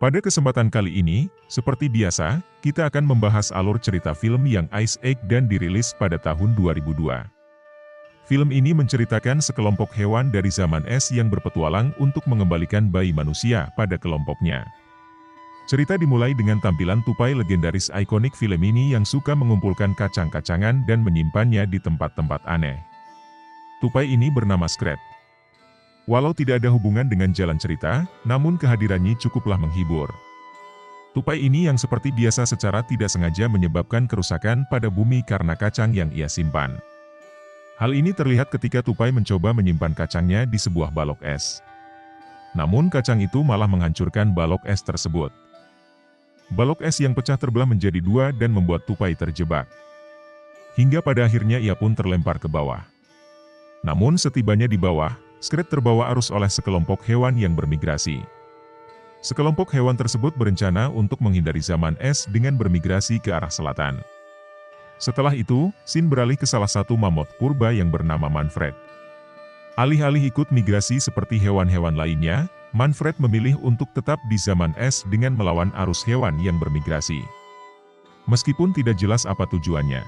Pada kesempatan kali ini, seperti biasa, kita akan membahas alur cerita film yang Ice Age dan dirilis pada tahun 2002. Film ini menceritakan sekelompok hewan dari zaman es yang berpetualang untuk mengembalikan bayi manusia pada kelompoknya. Cerita dimulai dengan tampilan tupai legendaris ikonik film ini yang suka mengumpulkan kacang-kacangan dan menyimpannya di tempat-tempat aneh. Tupai ini bernama Scrat. Walau tidak ada hubungan dengan jalan cerita, namun kehadirannya cukuplah menghibur. Tupai ini yang seperti biasa secara tidak sengaja menyebabkan kerusakan pada bumi karena kacang yang ia simpan. Hal ini terlihat ketika tupai mencoba menyimpan kacangnya di sebuah balok es. Namun kacang itu malah menghancurkan balok es tersebut. Balok es yang pecah terbelah menjadi dua dan membuat tupai terjebak. Hingga pada akhirnya ia pun terlempar ke bawah. Namun setibanya di bawah, Scrat terbawa arus oleh sekelompok hewan yang bermigrasi. Sekelompok hewan tersebut berencana untuk menghindari zaman es dengan bermigrasi ke arah selatan. Setelah itu, Sin beralih ke salah satu mamut purba yang bernama Manfred. Alih-alih ikut migrasi seperti hewan-hewan lainnya, Manfred memilih untuk tetap di zaman es dengan melawan arus hewan yang bermigrasi. Meskipun tidak jelas apa tujuannya.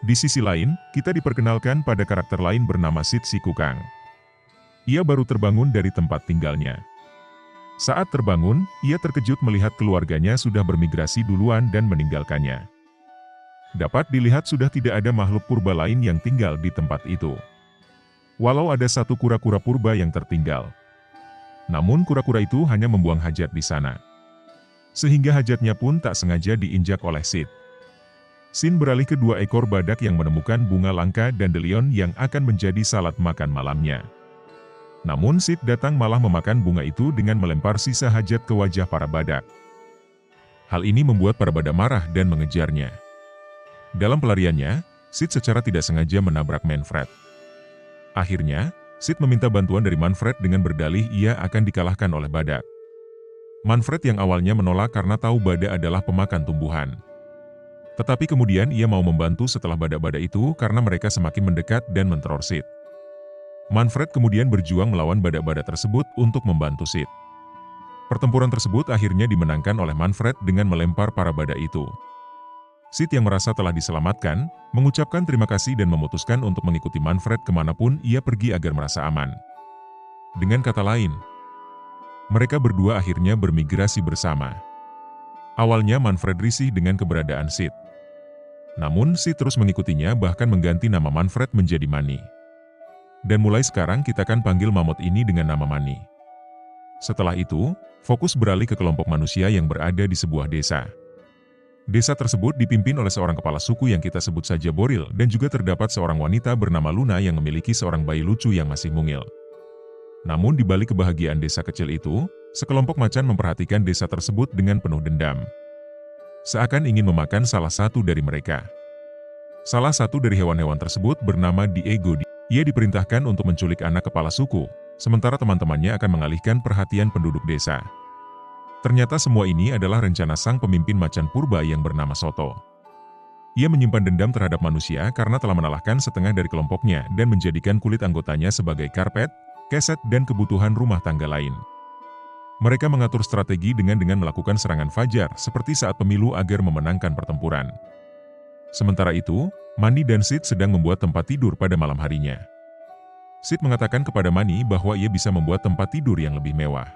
Di sisi lain, kita diperkenalkan pada karakter lain bernama Sid si Kukang. Ia baru terbangun dari tempat tinggalnya. Saat terbangun, ia terkejut melihat keluarganya sudah bermigrasi duluan dan meninggalkannya. Dapat dilihat sudah tidak ada makhluk purba lain yang tinggal di tempat itu. Walau ada satu kura-kura purba yang tertinggal. Namun kura-kura itu hanya membuang hajat di sana. Sehingga hajatnya pun tak sengaja diinjak oleh Sid. Sin beralih ke dua ekor badak yang menemukan bunga langka dan dandelion yang akan menjadi salad makan malamnya. Namun Sid datang malah memakan bunga itu dengan melempar sisa hajat ke wajah para badak. Hal ini membuat para badak marah dan mengejarnya. Dalam pelariannya, Sid secara tidak sengaja menabrak Manfred. Akhirnya, Sid meminta bantuan dari Manfred dengan berdalih ia akan dikalahkan oleh badak. Manfred yang awalnya menolak karena tahu badak adalah pemakan tumbuhan. Tetapi kemudian ia mau membantu setelah badak-badak itu karena mereka semakin mendekat dan menteror Sid. Manfred kemudian berjuang melawan badak-badak tersebut untuk membantu Sid. Pertempuran tersebut akhirnya dimenangkan oleh Manfred dengan melempar para badak itu. Sid yang merasa telah diselamatkan, mengucapkan terima kasih dan memutuskan untuk mengikuti Manfred kemanapun ia pergi agar merasa aman. Dengan kata lain, mereka berdua akhirnya bermigrasi bersama. Awalnya Manfred risih dengan keberadaan Sid. Namun Sid terus mengikutinya bahkan mengganti nama Manfred menjadi Manny. Dan mulai sekarang kita akan panggil mamut ini dengan nama Manny. Setelah itu, fokus beralih ke kelompok manusia yang berada di sebuah desa. Desa tersebut dipimpin oleh seorang kepala suku yang kita sebut saja Boril dan juga terdapat seorang wanita bernama Luna yang memiliki seorang bayi lucu yang masih mungil. Namun di balik kebahagiaan desa kecil itu, sekelompok macan memperhatikan desa tersebut dengan penuh dendam. Seakan ingin memakan salah satu dari mereka. Salah satu dari hewan-hewan tersebut bernama Diego. Ia diperintahkan untuk menculik anak kepala suku, sementara teman-temannya akan mengalihkan perhatian penduduk desa. Ternyata semua ini adalah rencana sang pemimpin macan purba yang bernama Soto. Ia menyimpan dendam terhadap manusia karena telah mengalahkan setengah dari kelompoknya dan menjadikan kulit anggotanya sebagai karpet, keset, dan kebutuhan rumah tangga lain. Mereka mengatur strategi dengan melakukan serangan fajar seperti saat pemilu agar memenangkan pertempuran. Sementara itu, Manny dan Sid sedang membuat tempat tidur pada malam harinya. Sid mengatakan kepada Manny bahwa ia bisa membuat tempat tidur yang lebih mewah.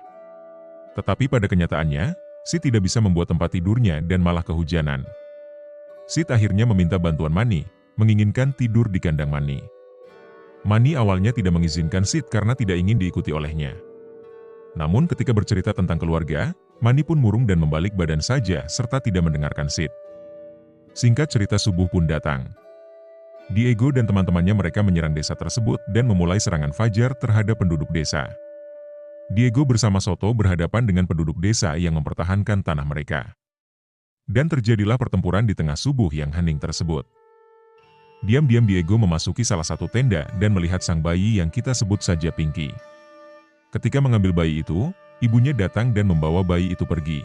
Tetapi pada kenyataannya, Sid tidak bisa membuat tempat tidurnya dan malah kehujanan. Sid akhirnya meminta bantuan Manny, menginginkan tidur di kandang Manny. Manny awalnya tidak mengizinkan Sid karena tidak ingin diikuti olehnya. Namun ketika bercerita tentang keluarga, Manny pun murung dan membalik badan saja serta tidak mendengarkan Sid. Singkat cerita subuh pun datang. Diego dan teman-temannya mereka menyerang desa tersebut dan memulai serangan fajar terhadap penduduk desa. Diego bersama Soto berhadapan dengan penduduk desa yang mempertahankan tanah mereka. Dan terjadilah pertempuran di tengah subuh yang hening tersebut. Diam-diam Diego memasuki salah satu tenda dan melihat sang bayi yang kita sebut saja Pinky. Ketika mengambil bayi itu, ibunya datang dan membawa bayi itu pergi.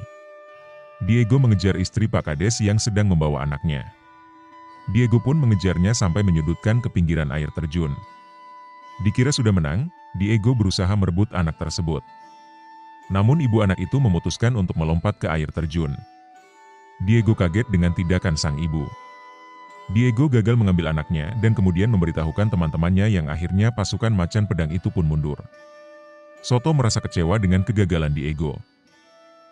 Diego mengejar istri Pak Kades yang sedang membawa anaknya. Diego pun mengejarnya sampai menyudutkan ke pinggiran air terjun. Dikira sudah menang, Diego berusaha merebut anak tersebut. Namun ibu anak itu memutuskan untuk melompat ke air terjun. Diego kaget dengan tindakan sang ibu. Diego gagal mengambil anaknya dan kemudian memberitahukan teman-temannya yang akhirnya pasukan macan pedang itu pun mundur. Soto merasa kecewa dengan kegagalan Diego.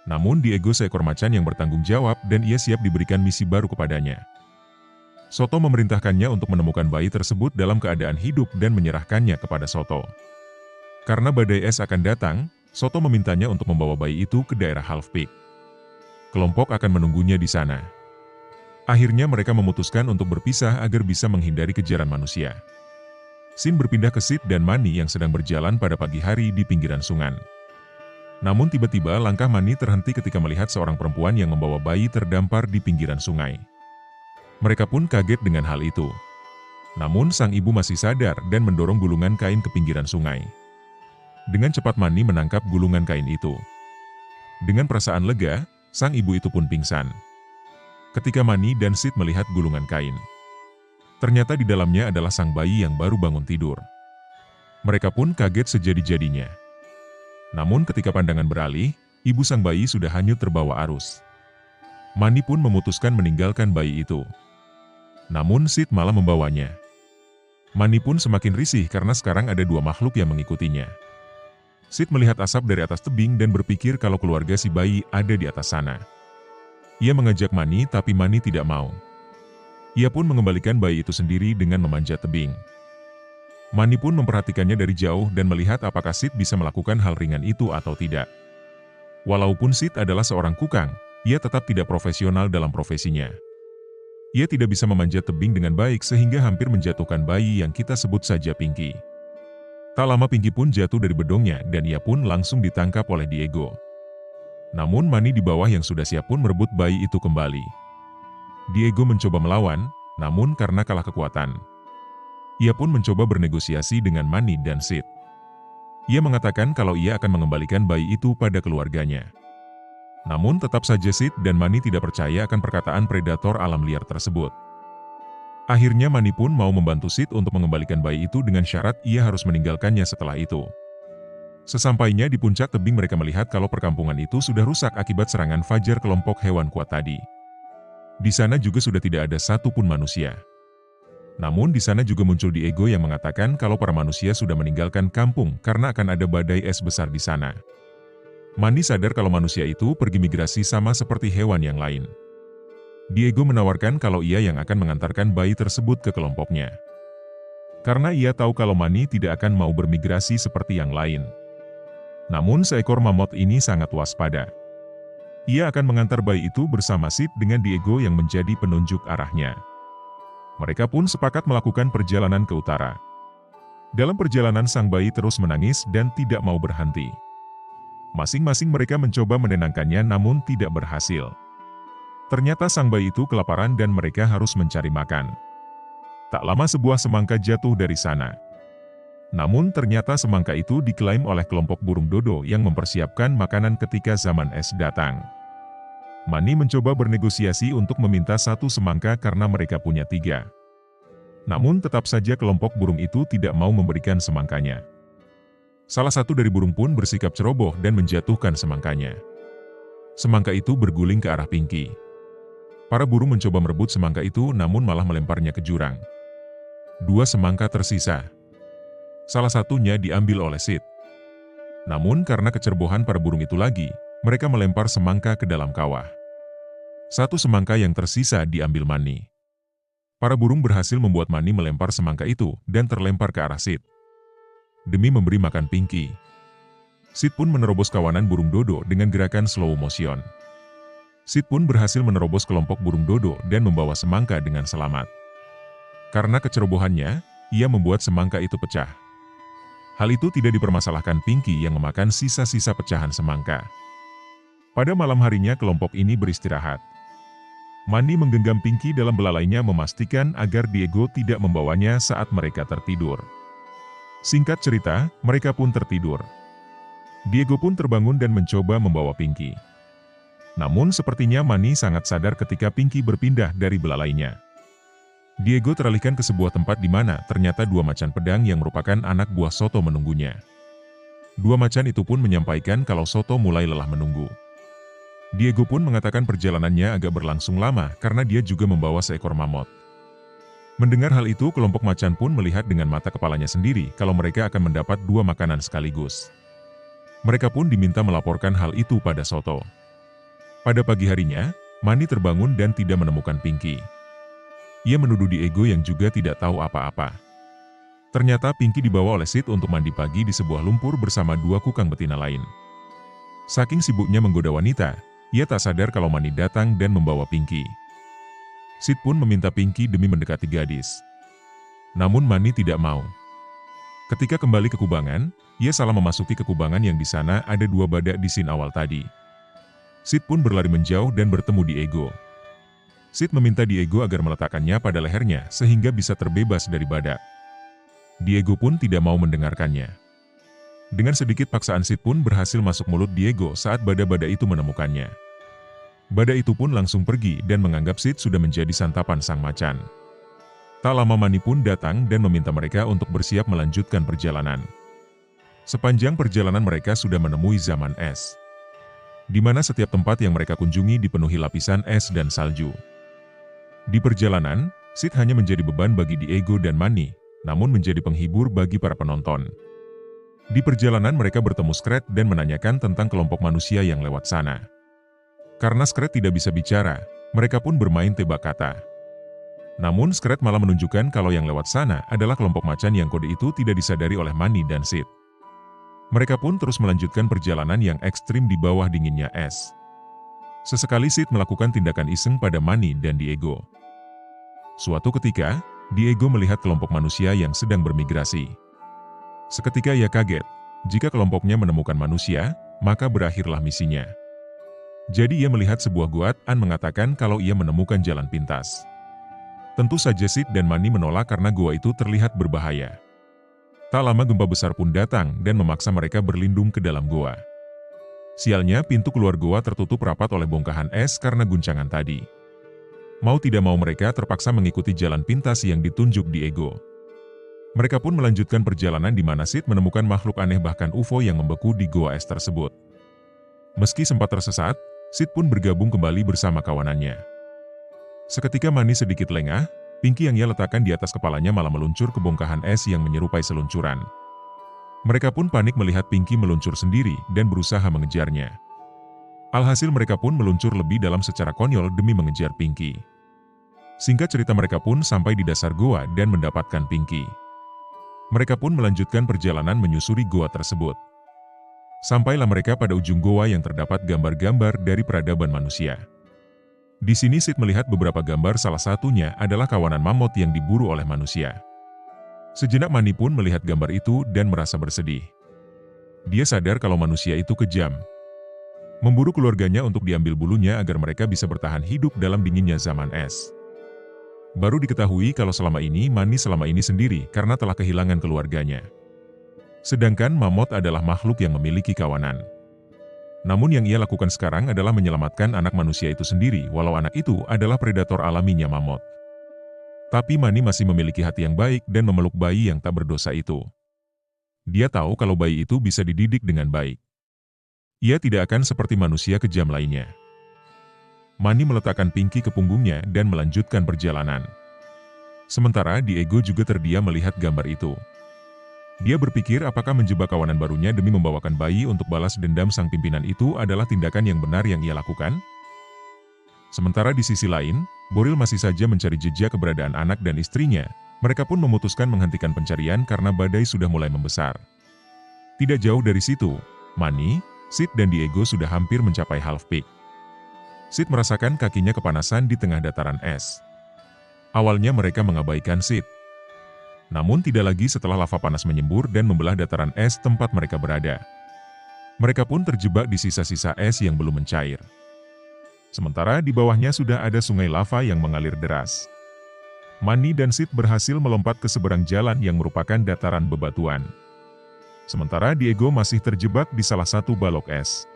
Namun Diego seekor macan yang bertanggung jawab dan ia siap diberikan misi baru kepadanya. Soto memerintahkannya untuk menemukan bayi tersebut dalam keadaan hidup dan menyerahkannya kepada Soto. Karena badai es akan datang, Soto memintanya untuk membawa bayi itu ke daerah Half Peak. Kelompok akan menunggunya di sana. Akhirnya mereka memutuskan untuk berpisah agar bisa menghindari kejaran manusia. Sin berpindah ke Sid dan Manny yang sedang berjalan pada pagi hari di pinggiran sungai. Namun tiba-tiba langkah Manny terhenti ketika melihat seorang perempuan yang membawa bayi terdampar di pinggiran sungai. Mereka pun kaget dengan hal itu. Namun sang ibu masih sadar dan mendorong gulungan kain ke pinggiran sungai. Dengan cepat Manny menangkap gulungan kain itu. Dengan perasaan lega, sang ibu itu pun pingsan. Ketika Manny dan Sid melihat gulungan kain, ternyata di dalamnya adalah sang bayi yang baru bangun tidur. Mereka pun kaget sejadi-jadinya. Namun ketika pandangan beralih, ibu sang bayi sudah hanyut terbawa arus. Manny pun memutuskan meninggalkan bayi itu. Namun Sid malah membawanya. Manny pun semakin risih karena sekarang ada dua makhluk yang mengikutinya. Sid melihat asap dari atas tebing dan berpikir kalau keluarga si bayi ada di atas sana. Ia mengajak Manny tapi Manny tidak mau. Ia pun mengembalikan bayi itu sendiri dengan memanjat tebing. Manny pun memperhatikannya dari jauh dan melihat apakah Sid bisa melakukan hal ringan itu atau tidak. Walaupun Sid adalah seorang kukang, ia tetap tidak profesional dalam profesinya. Ia tidak bisa memanjat tebing dengan baik sehingga hampir menjatuhkan bayi yang kita sebut saja Pinky. Tak lama Pinky pun jatuh dari bedongnya dan ia pun langsung ditangkap oleh Diego. Namun Manny di bawah yang sudah siap pun merebut bayi itu kembali. Diego mencoba melawan, namun karena kalah kekuatan. Ia pun mencoba bernegosiasi dengan Manny dan Sid. Ia mengatakan kalau ia akan mengembalikan bayi itu pada keluarganya. Namun tetap saja Sid dan Manny tidak percaya akan perkataan predator alam liar tersebut. Akhirnya Manny pun mau membantu Sid untuk mengembalikan bayi itu dengan syarat ia harus meninggalkannya setelah itu. Sesampainya di puncak tebing mereka melihat kalau perkampungan itu sudah rusak akibat serangan fajar kelompok hewan kuat tadi. Di sana juga sudah tidak ada satupun manusia. Namun di sana juga muncul Diego yang mengatakan kalau para manusia sudah meninggalkan kampung karena akan ada badai es besar di sana. Manny sadar kalau manusia itu pergi migrasi sama seperti hewan yang lain. Diego menawarkan kalau ia yang akan mengantarkan bayi tersebut ke kelompoknya. Karena ia tahu kalau Manny tidak akan mau bermigrasi seperti yang lain. Namun seekor mamut ini sangat waspada. Ia akan mengantar bayi itu bersama Sid dengan Diego yang menjadi penunjuk arahnya. Mereka pun sepakat melakukan perjalanan ke utara. Dalam perjalanan sang bayi terus menangis dan tidak mau berhenti. Masing-masing mereka mencoba menenangkannya namun tidak berhasil. Ternyata sang bayi itu kelaparan dan mereka harus mencari makan. Tak lama sebuah semangka jatuh dari sana. Namun ternyata semangka itu diklaim oleh kelompok burung dodo yang mempersiapkan makanan ketika zaman es datang. Manny mencoba bernegosiasi untuk meminta satu semangka karena mereka punya 3. Namun tetap saja kelompok burung itu tidak mau memberikan semangkanya. Salah satu dari burung pun bersikap ceroboh dan menjatuhkan semangkanya. Semangka itu berguling ke arah Pinky. Para burung mencoba merebut semangka itu namun malah melemparnya ke jurang. 2 semangka tersisa. Salah satunya diambil oleh Sid. Namun karena kecerobohan para burung itu lagi, mereka melempar semangka ke dalam kawah. 1 semangka yang tersisa diambil Manny. Para burung berhasil membuat Manny melempar semangka itu dan terlempar ke arah Sid. Demi memberi makan Pinky. Sid pun menerobos kawanan burung dodo dengan gerakan slow motion. Sid pun berhasil menerobos kelompok burung dodo dan membawa semangka dengan selamat. Karena kecerobohannya, ia membuat semangka itu pecah. Hal itu tidak dipermasalahkan Pinky yang memakan sisa-sisa pecahan semangka. Pada malam harinya kelompok ini beristirahat. Manny menggenggam Pinky dalam belalainya memastikan agar Diego tidak membawanya saat mereka tertidur. Singkat cerita, mereka pun tertidur. Diego pun terbangun dan mencoba membawa Pinky. Namun sepertinya Manny sangat sadar ketika Pinky berpindah dari belalainya. Diego teralihkan ke sebuah tempat di mana ternyata 2 macan pedang yang merupakan anak buah Soto menunggunya. Dua macan itu pun menyampaikan kalau Soto mulai lelah menunggu. Diego pun mengatakan perjalanannya agak berlangsung lama karena dia juga membawa seekor mamut. Mendengar hal itu, kelompok macan pun melihat dengan mata kepalanya sendiri kalau mereka akan mendapat dua makanan sekaligus. Mereka pun diminta melaporkan hal itu pada Soto. Pada pagi harinya, Manny terbangun dan tidak menemukan Pinky. Ia menuduh Diego yang juga tidak tahu apa-apa. Ternyata Pinky dibawa oleh Sid untuk mandi pagi di sebuah lumpur bersama dua kukang betina lain. Saking sibuknya menggoda wanita, ia tak sadar kalau Manny datang dan membawa Pinky. Sid pun meminta Pinky demi mendekati gadis. Namun Manny tidak mau. Ketika kembali ke kubangan, ia salah memasuki kubangan yang di sana ada dua badak di scene awal tadi. Sid pun berlari menjauh dan bertemu Diego. Sid meminta Diego agar meletakkannya pada lehernya sehingga bisa terbebas dari badak. Diego pun tidak mau mendengarkannya. Dengan sedikit paksaan Sid pun berhasil masuk mulut Diego saat badak-badak itu menemukannya. Badak itu pun langsung pergi dan menganggap Sid sudah menjadi santapan sang macan. Tak lama Manny pun datang dan meminta mereka untuk bersiap melanjutkan perjalanan. Sepanjang perjalanan mereka sudah menemui zaman es, di mana setiap tempat yang mereka kunjungi dipenuhi lapisan es dan salju. Di perjalanan, Sid hanya menjadi beban bagi Diego dan Manny, namun menjadi penghibur bagi para penonton. Di perjalanan mereka bertemu Scrat dan menanyakan tentang kelompok manusia yang lewat sana. Karena Scrat tidak bisa bicara, mereka pun bermain tebak kata. Namun Scrat malah menunjukkan kalau yang lewat sana adalah kelompok macan yang kode itu tidak disadari oleh Manny dan Sid. Mereka pun terus melanjutkan perjalanan yang ekstrim di bawah dinginnya es. Sesekali Sid melakukan tindakan iseng pada Manny dan Diego. Suatu ketika, Diego melihat kelompok manusia yang sedang bermigrasi. Seketika ia kaget, jika kelompoknya menemukan manusia, maka berakhirlah misinya. Jadi ia melihat sebuah gua dan mengatakan kalau ia menemukan jalan pintas. Tentu saja Sid dan Manny menolak karena gua itu terlihat berbahaya. Tak lama gempa besar pun datang dan memaksa mereka berlindung ke dalam gua. Sialnya pintu keluar gua tertutup rapat oleh bongkahan es karena guncangan tadi. Mau tidak mau mereka terpaksa mengikuti jalan pintas yang ditunjuk Diego. Mereka pun melanjutkan perjalanan di mana Sid menemukan makhluk aneh bahkan UFO yang membeku di goa es tersebut. Meski sempat tersesat, Sid pun bergabung kembali bersama kawanannya. Seketika Manny sedikit lengah, Pinky yang ia letakkan di atas kepalanya malah meluncur ke bongkahan es yang menyerupai seluncuran. Mereka pun panik melihat Pinky meluncur sendiri dan berusaha mengejarnya. Alhasil mereka pun meluncur lebih dalam secara konyol demi mengejar Pinky. Singkat cerita mereka pun sampai di dasar goa dan mendapatkan Pinky. Mereka pun melanjutkan perjalanan menyusuri goa tersebut. Sampailah mereka pada ujung goa yang terdapat gambar-gambar dari peradaban manusia. Di sini Sid melihat beberapa gambar, salah satunya adalah kawanan mamut yang diburu oleh manusia. Sejenak Manny pun melihat gambar itu dan merasa bersedih. Dia sadar kalau manusia itu kejam. Memburu keluarganya untuk diambil bulunya agar mereka bisa bertahan hidup dalam dinginnya zaman es. Baru diketahui kalau selama ini Manny sendiri karena telah kehilangan keluarganya. Sedangkan mamut adalah makhluk yang memiliki kawanan. Namun yang ia lakukan sekarang adalah menyelamatkan anak manusia itu sendiri, walau anak itu adalah predator alaminya mamut. Tapi Manny masih memiliki hati yang baik dan memeluk bayi yang tak berdosa itu. Dia tahu kalau bayi itu bisa dididik dengan baik. Ia tidak akan seperti manusia kejam lainnya. Manny meletakkan Pinky ke punggungnya dan melanjutkan perjalanan. Sementara Diego juga terdiam melihat gambar itu. Dia berpikir apakah menjebak kawanan barunya demi membawakan bayi untuk balas dendam sang pimpinan itu adalah tindakan yang benar yang ia lakukan? Sementara di sisi lain, Boril masih saja mencari jejak keberadaan anak dan istrinya. Mereka pun memutuskan menghentikan pencarian karena badai sudah mulai membesar. Tidak jauh dari situ, Manny, Sid dan Diego sudah hampir mencapai Half Peak. Sid merasakan kakinya kepanasan di tengah dataran es. Awalnya mereka mengabaikan Sid. Namun tidak lagi setelah lava panas menyembur dan membelah dataran es tempat mereka berada. Mereka pun terjebak di sisa-sisa es yang belum mencair. Sementara di bawahnya sudah ada sungai lava yang mengalir deras. Manny dan Sid berhasil melompat ke seberang jalan yang merupakan dataran bebatuan. Sementara Diego masih terjebak di salah satu balok es.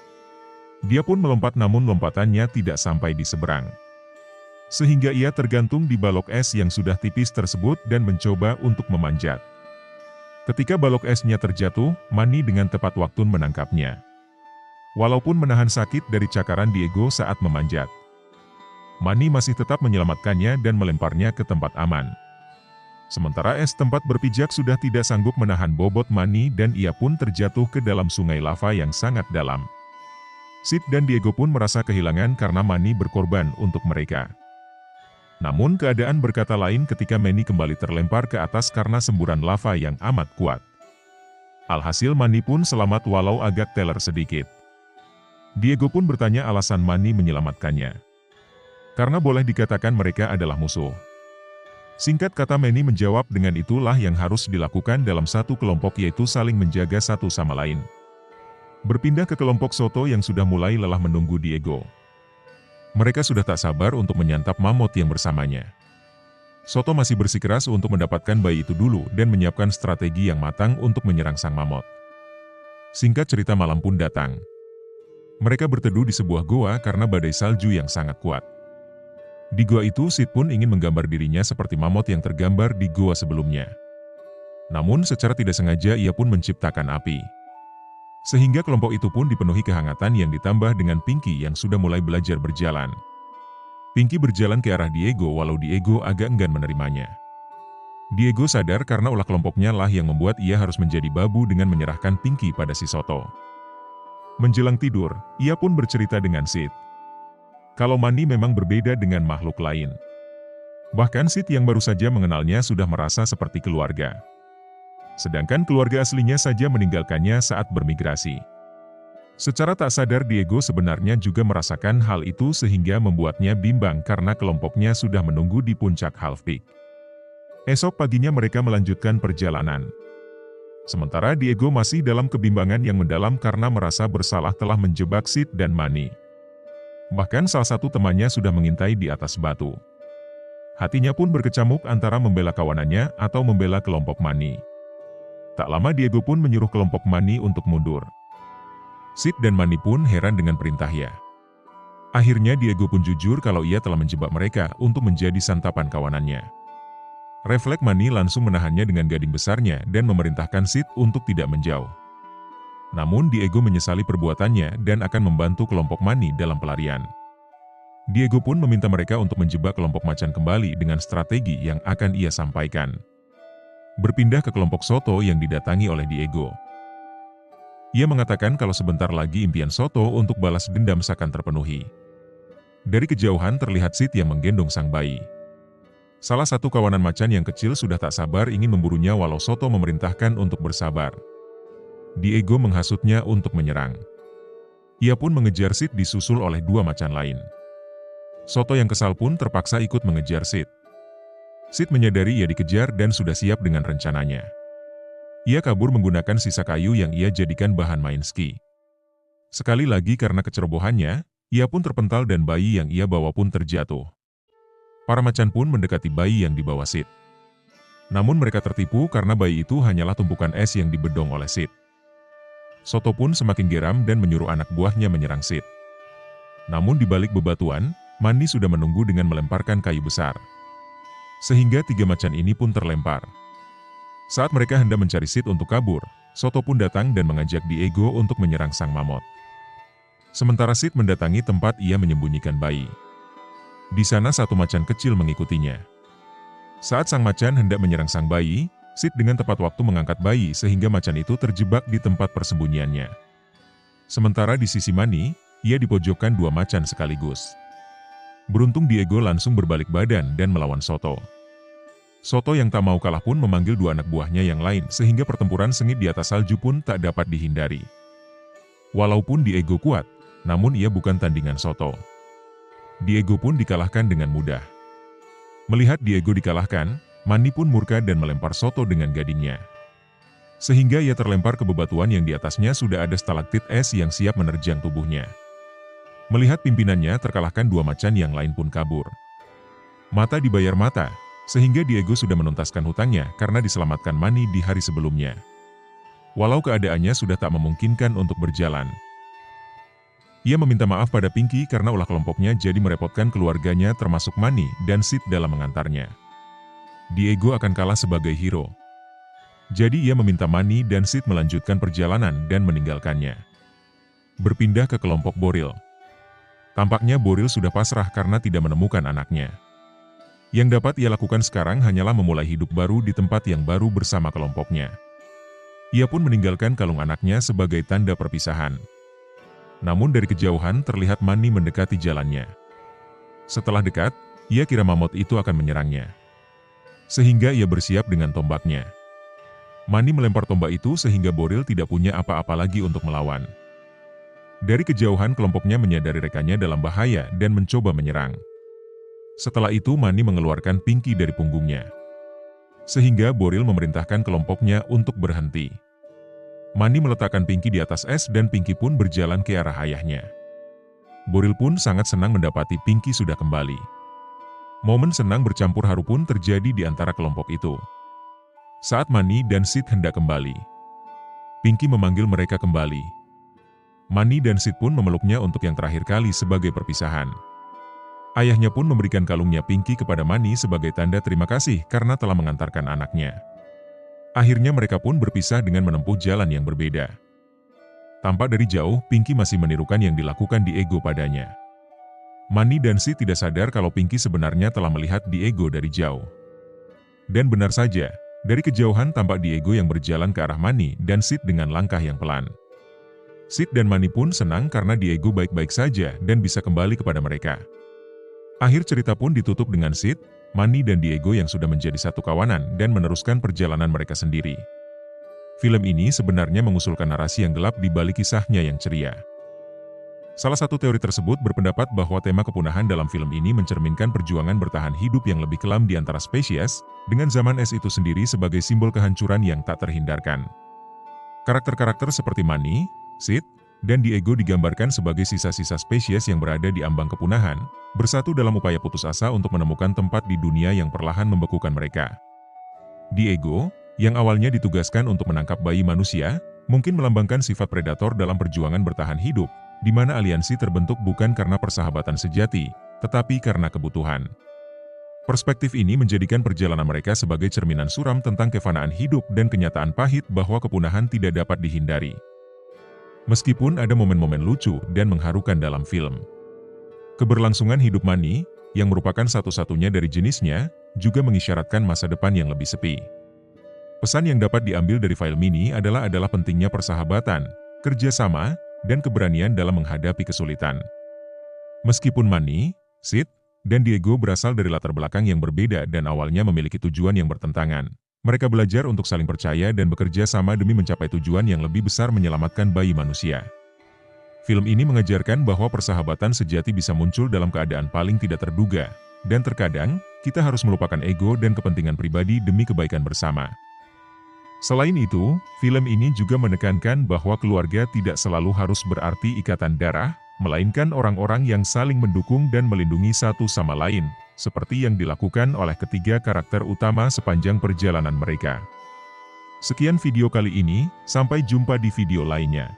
Dia pun melompat namun lompatannya tidak sampai di seberang. Sehingga ia tergantung di balok es yang sudah tipis tersebut dan mencoba untuk memanjat. Ketika balok esnya terjatuh, Manny dengan tepat waktu menangkapnya. Walaupun menahan sakit dari cakaran Diego saat memanjat, Manny masih tetap menyelamatkannya dan melemparnya ke tempat aman. Sementara es tempat berpijak sudah tidak sanggup menahan bobot Manny dan ia pun terjatuh ke dalam sungai lava yang sangat dalam. Sid dan Diego pun merasa kehilangan karena Manny berkorban untuk mereka. Namun keadaan berkata lain ketika Manny kembali terlempar ke atas karena semburan lava yang amat kuat. Alhasil Manny pun selamat walau agak teler sedikit. Diego pun bertanya alasan Manny menyelamatkannya. Karena boleh dikatakan mereka adalah musuh. Singkat kata Manny menjawab dengan itulah yang harus dilakukan dalam satu kelompok yaitu saling menjaga satu sama lain. Berpindah ke kelompok Soto yang sudah mulai lelah menunggu Diego. Mereka sudah tak sabar untuk menyantap mamut yang bersamanya. Soto masih bersikeras untuk mendapatkan bayi itu dulu dan menyiapkan strategi yang matang untuk menyerang sang mamut. Singkat cerita malam pun datang. Mereka berteduh di sebuah goa karena badai salju yang sangat kuat. Di goa itu Sid pun ingin menggambar dirinya seperti mamut yang tergambar di goa sebelumnya. Namun secara tidak sengaja ia pun menciptakan api. Sehingga kelompok itu pun dipenuhi kehangatan yang ditambah dengan Pinky yang sudah mulai belajar berjalan. Pinky berjalan ke arah Diego walau Diego agak enggan menerimanya. Diego sadar karena ulah kelompoknya lah yang membuat ia harus menjadi babu dengan menyerahkan Pinky pada si Soto. Menjelang tidur, ia pun bercerita dengan Sid. Kalau Manny memang berbeda dengan makhluk lain. Bahkan Sid yang baru saja mengenalnya sudah merasa seperti keluarga. Sedangkan keluarga aslinya saja meninggalkannya saat bermigrasi. Secara tak sadar Diego sebenarnya juga merasakan hal itu sehingga membuatnya bimbang karena kelompoknya sudah menunggu di puncak Half Peak. Esok paginya mereka melanjutkan perjalanan. Sementara Diego masih dalam kebimbangan yang mendalam karena merasa bersalah telah menjebak Sid dan Manny. Bahkan salah satu temannya sudah mengintai di atas batu. Hatinya pun berkecamuk antara membela kawanannya atau membela kelompok Manny. Tak lama Diego pun menyuruh kelompok Manny untuk mundur. Sid dan Manny pun heran dengan perintahnya. Akhirnya Diego pun jujur kalau ia telah menjebak mereka untuk menjadi santapan kawanannya. Refleks Manny langsung menahannya dengan gading besarnya dan memerintahkan Sid untuk tidak menjauh. Namun Diego menyesali perbuatannya dan akan membantu kelompok Manny dalam pelarian. Diego pun meminta mereka untuk menjebak kelompok macan kembali dengan strategi yang akan ia sampaikan. Berpindah ke kelompok Soto yang didatangi oleh Diego. Ia mengatakan kalau sebentar lagi impian Soto untuk balas dendam akan terpenuhi. Dari kejauhan terlihat Sid yang menggendong sang bayi. Salah satu kawanan macan yang kecil sudah tak sabar ingin memburunya walau Soto memerintahkan untuk bersabar. Diego menghasutnya untuk menyerang. Ia pun mengejar Sid disusul oleh dua macan lain. Soto yang kesal pun terpaksa ikut mengejar Sid. Sid menyadari ia dikejar dan sudah siap dengan rencananya. Ia kabur menggunakan sisa kayu yang ia jadikan bahan main ski. Sekali lagi karena kecerobohannya, ia pun terpental dan bayi yang ia bawa pun terjatuh. Para macan pun mendekati bayi yang dibawa Sid. Namun mereka tertipu karena bayi itu hanyalah tumpukan es yang dibedong oleh Sid. Soto pun semakin geram dan menyuruh anak buahnya menyerang Sid. Namun di balik bebatuan, Manny sudah menunggu dengan melemparkan kayu besar. Sehingga tiga macan ini pun terlempar. Saat mereka hendak mencari Sid untuk kabur, Soto pun datang dan mengajak Diego untuk menyerang sang mamut. Sementara Sid mendatangi tempat ia menyembunyikan bayi. Di sana satu macan kecil mengikutinya. Saat sang macan hendak menyerang sang bayi, Sid dengan tepat waktu mengangkat bayi sehingga macan itu terjebak di tempat persembunyiannya. Sementara di sisi Manny, ia dipojokkan dua macan sekaligus. Beruntung Diego langsung berbalik badan dan melawan Soto. Soto yang tak mau kalah pun memanggil dua anak buahnya yang lain sehingga pertempuran sengit di atas salju pun tak dapat dihindari. Walaupun Diego kuat, namun ia bukan tandingan Soto. Diego pun dikalahkan dengan mudah. Melihat Diego dikalahkan, Manny pun murka dan melempar Soto dengan gadingnya. Sehingga ia terlempar ke bebatuan yang di atasnya sudah ada stalaktit es yang siap menerjang tubuhnya. Melihat pimpinannya terkalahkan dua macan yang lain pun kabur. Mata dibayar mata, sehingga Diego sudah menuntaskan hutangnya karena diselamatkan Manny di hari sebelumnya. Walau keadaannya sudah tak memungkinkan untuk berjalan. Ia meminta maaf pada Pinky karena ulah kelompoknya jadi merepotkan keluarganya termasuk Manny dan Sid dalam mengantarnya. Diego akan kalah sebagai hero. Jadi ia meminta Manny dan Sid melanjutkan perjalanan dan meninggalkannya. Berpindah ke kelompok Boril. Tampaknya Boril sudah pasrah karena tidak menemukan anaknya. Yang dapat ia lakukan sekarang hanyalah memulai hidup baru di tempat yang baru bersama kelompoknya. Ia pun meninggalkan kalung anaknya sebagai tanda perpisahan. Namun dari kejauhan terlihat Manny mendekati jalannya. Setelah dekat, ia kira mamut itu akan menyerangnya. Sehingga ia bersiap dengan tombaknya. Manny melempar tombak itu sehingga Boril tidak punya apa-apa lagi untuk melawan. Dari kejauhan kelompoknya menyadari rekannya dalam bahaya dan mencoba menyerang. Setelah itu Manny mengeluarkan Pinky dari punggungnya. Sehingga Boril memerintahkan kelompoknya untuk berhenti. Manny meletakkan Pinky di atas es dan Pinky pun berjalan ke arah ayahnya. Boril pun sangat senang mendapati Pinky sudah kembali. Momen senang bercampur haru pun terjadi di antara kelompok itu. Saat Manny dan Sid hendak kembali, Pinky memanggil mereka kembali. Manny dan Sid pun memeluknya untuk yang terakhir kali sebagai perpisahan. Ayahnya pun memberikan kalungnya Pinky kepada Manny sebagai tanda terima kasih karena telah mengantarkan anaknya. Akhirnya mereka pun berpisah dengan menempuh jalan yang berbeda. Tampak dari jauh, Pinky masih menirukan yang dilakukan Diego padanya. Manny dan Sid tidak sadar kalau Pinky sebenarnya telah melihat Diego dari jauh. Dan benar saja, dari kejauhan tampak Diego yang berjalan ke arah Manny dan Sid dengan langkah yang pelan. Sid dan Manny pun senang karena Diego baik-baik saja dan bisa kembali kepada mereka. Akhir cerita pun ditutup dengan Sid, Manny dan Diego yang sudah menjadi satu kawanan dan meneruskan perjalanan mereka sendiri. Film ini sebenarnya mengusulkan narasi yang gelap di balik kisahnya yang ceria. Salah satu teori tersebut berpendapat bahwa tema kepunahan dalam film ini mencerminkan perjuangan bertahan hidup yang lebih kelam di antara spesies, dengan zaman es itu sendiri sebagai simbol kehancuran yang tak terhindarkan. Karakter-karakter seperti Manny, Sid, dan Diego digambarkan sebagai sisa-sisa spesies yang berada di ambang kepunahan, bersatu dalam upaya putus asa untuk menemukan tempat di dunia yang perlahan membekukan mereka. Diego, yang awalnya ditugaskan untuk menangkap bayi manusia, mungkin melambangkan sifat predator dalam perjuangan bertahan hidup, di mana aliansi terbentuk bukan karena persahabatan sejati, tetapi karena kebutuhan. Perspektif ini menjadikan perjalanan mereka sebagai cerminan suram tentang kefanaan hidup dan kenyataan pahit bahwa kepunahan tidak dapat dihindari. Meskipun ada momen-momen lucu dan mengharukan dalam film. Keberlangsungan hidup Manny, yang merupakan satu-satunya dari jenisnya, juga mengisyaratkan masa depan yang lebih sepi. Pesan yang dapat diambil dari film ini adalah pentingnya persahabatan, kerjasama, dan keberanian dalam menghadapi kesulitan. Meskipun Manny, Sid, dan Diego berasal dari latar belakang yang berbeda dan awalnya memiliki tujuan yang bertentangan, mereka belajar untuk saling percaya dan bekerja sama demi mencapai tujuan yang lebih besar menyelamatkan bayi manusia. Film ini mengajarkan bahwa persahabatan sejati bisa muncul dalam keadaan paling tidak terduga, dan terkadang, kita harus melupakan ego dan kepentingan pribadi demi kebaikan bersama. Selain itu, film ini juga menekankan bahwa keluarga tidak selalu harus berarti ikatan darah, melainkan orang-orang yang saling mendukung dan melindungi satu sama lain, seperti yang dilakukan oleh ketiga karakter utama sepanjang perjalanan mereka. Sekian video kali ini, sampai jumpa di video lainnya.